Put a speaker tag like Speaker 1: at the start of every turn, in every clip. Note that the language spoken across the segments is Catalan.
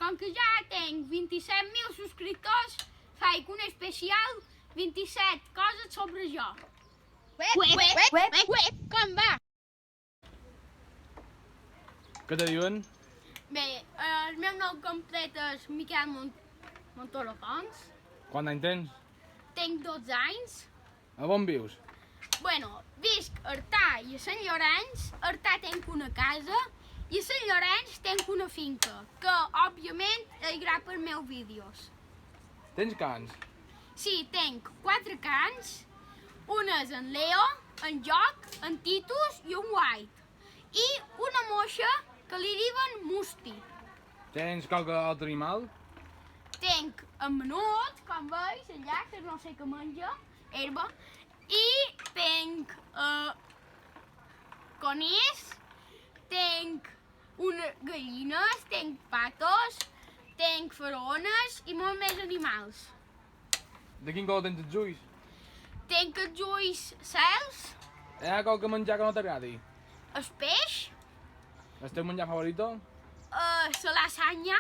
Speaker 1: com que ja tenc 27.000 subscriptors, faig un especial 27 coses sobre jo. Com va?
Speaker 2: Què te diuen?
Speaker 1: Bé, el meu nom complet és Miquel Montoro Pons.
Speaker 2: Quant any tens?
Speaker 1: Tenc 12 anys.
Speaker 2: A on vius?
Speaker 1: Bueno, visc a Artà i a Sant Llorenç. A Artà tenc una casa i a Sant Llorenç tenc una finca, que òbviament hi grapa els meus vídeos.
Speaker 2: Tens cans?
Speaker 1: Sí, tenc 4 cans. Un és en Leo, en Joc, en Titus i un White. I una moixa que li diuen Musti.
Speaker 2: Tens qualque altre animal?
Speaker 1: Tenc en Menut, com veus, allà, que no sé què menja, herba. I tenc conills, tenc gallines, tenc patos, tenc faraones i molt més animals.
Speaker 2: De quin color tens els ulls?
Speaker 1: Tenc els ulls cels,
Speaker 2: Hi ha qualque menjar que no t'agradi?
Speaker 1: el peix,
Speaker 2: El teu menjar favorito?
Speaker 1: la lasanya,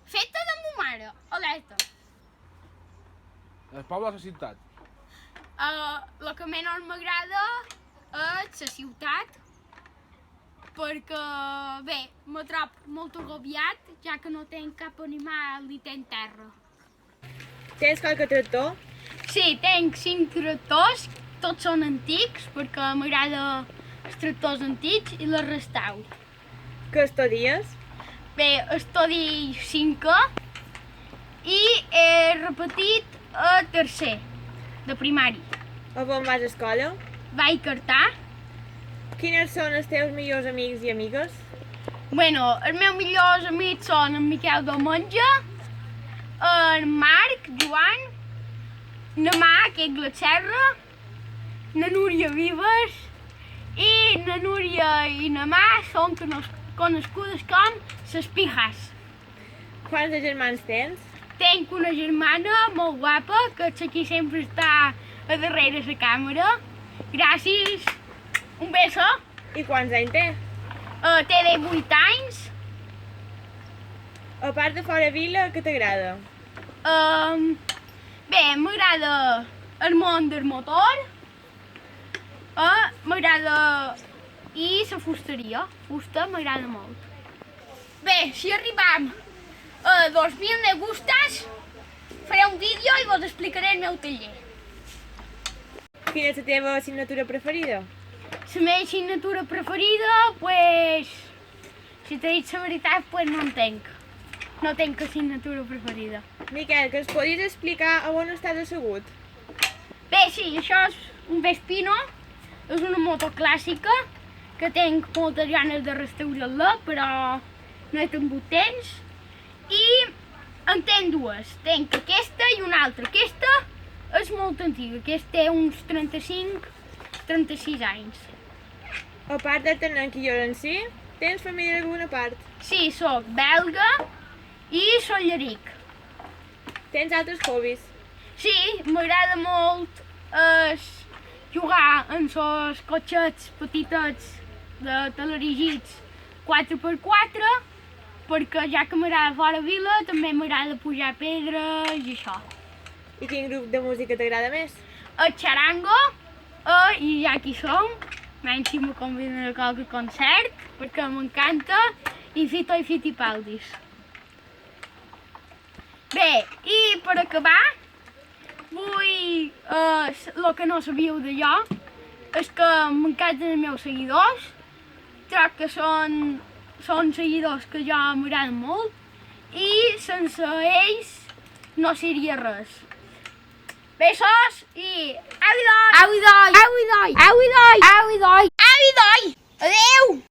Speaker 1: feta de ma mare, alerta.
Speaker 2: El poble o la ciutat?
Speaker 1: El que menys m'agrada és la ciutat, perquè, bé, me trob molt agobiat, ja que no tenc cap animal ni tenc terra.
Speaker 3: Tens qualque tractor?
Speaker 1: Sí, tenc 5 tractors, tots són antics, perquè m'agrada els tractors antics i les restauro.
Speaker 3: Què estudies?
Speaker 1: Bé, estudio 5 i he repetit a tercer de primari.
Speaker 3: A on vas a escola?
Speaker 1: Vaig a Artà.
Speaker 3: Quines són els teus millors amics i amigues?
Speaker 1: Bueno, els meus millors amics són en Miquel Domenja, en Marc, Joan, na Mà, que és la Serra, na Núria Vives i na Núria i na Mà són conegudes com les Pijas.
Speaker 3: Quants de germans tens?
Speaker 1: Tenc una germana molt guapa que és aquí sempre està a darrere la càmera. Gràcies. Un beso.
Speaker 3: I quants anys té?
Speaker 1: Té 18 anys.
Speaker 3: A part de fora vila, què t'agrada?
Speaker 1: Bé, m'agrada el món del motor. M'agrada i la fusteria. Fusta m'agrada molt. Bé, si arribam a 2.000 me gustes, faré un vídeo i vos explicaré el meu taller.
Speaker 3: Quina és la teva assignatura preferida?
Speaker 1: La meva assignatura preferida, pues, si t'he dit la veritat, pues no en tenc. No tenc assignatura preferida.
Speaker 3: Miquel, que ens podries explicar a on estàs assegut?
Speaker 1: Bé, sí, això és un Vespino, és una moto clàssica, que tenc moltes ganes de restaurar-la, però no he tingut temps. I en tenc dues, tenc aquesta i una altra. Aquesta és molt antiga, aquesta té uns 35-36 anys.
Speaker 3: A part de tenir aquí llorencí, tens família d'alguna part?
Speaker 1: Sí, sóc belga i solleric.
Speaker 3: Tens altres hobbies?
Speaker 1: Sí, m'agrada molt jugar en els cotxets petitets de telerigits 4x4, perquè ja que m'agrada fora vila, també m'agrada pujar pedres i això.
Speaker 3: I quin grup de música t'agrada més?
Speaker 1: El xarango, i ja aquí som, menys si me conviden a qualque concert, perquè m'encanta, i Fitipaldis. Bé, i per acabar, vull, el que no sabíeu de jo, és que m'encanten els meus seguidors, troc que són seguidors que jo m'agraden molt, i sense ells no seria res. Besos i au i doi! Au i doi! Au i doi! Au i doi! Au i doi! Au i doi! Adeu!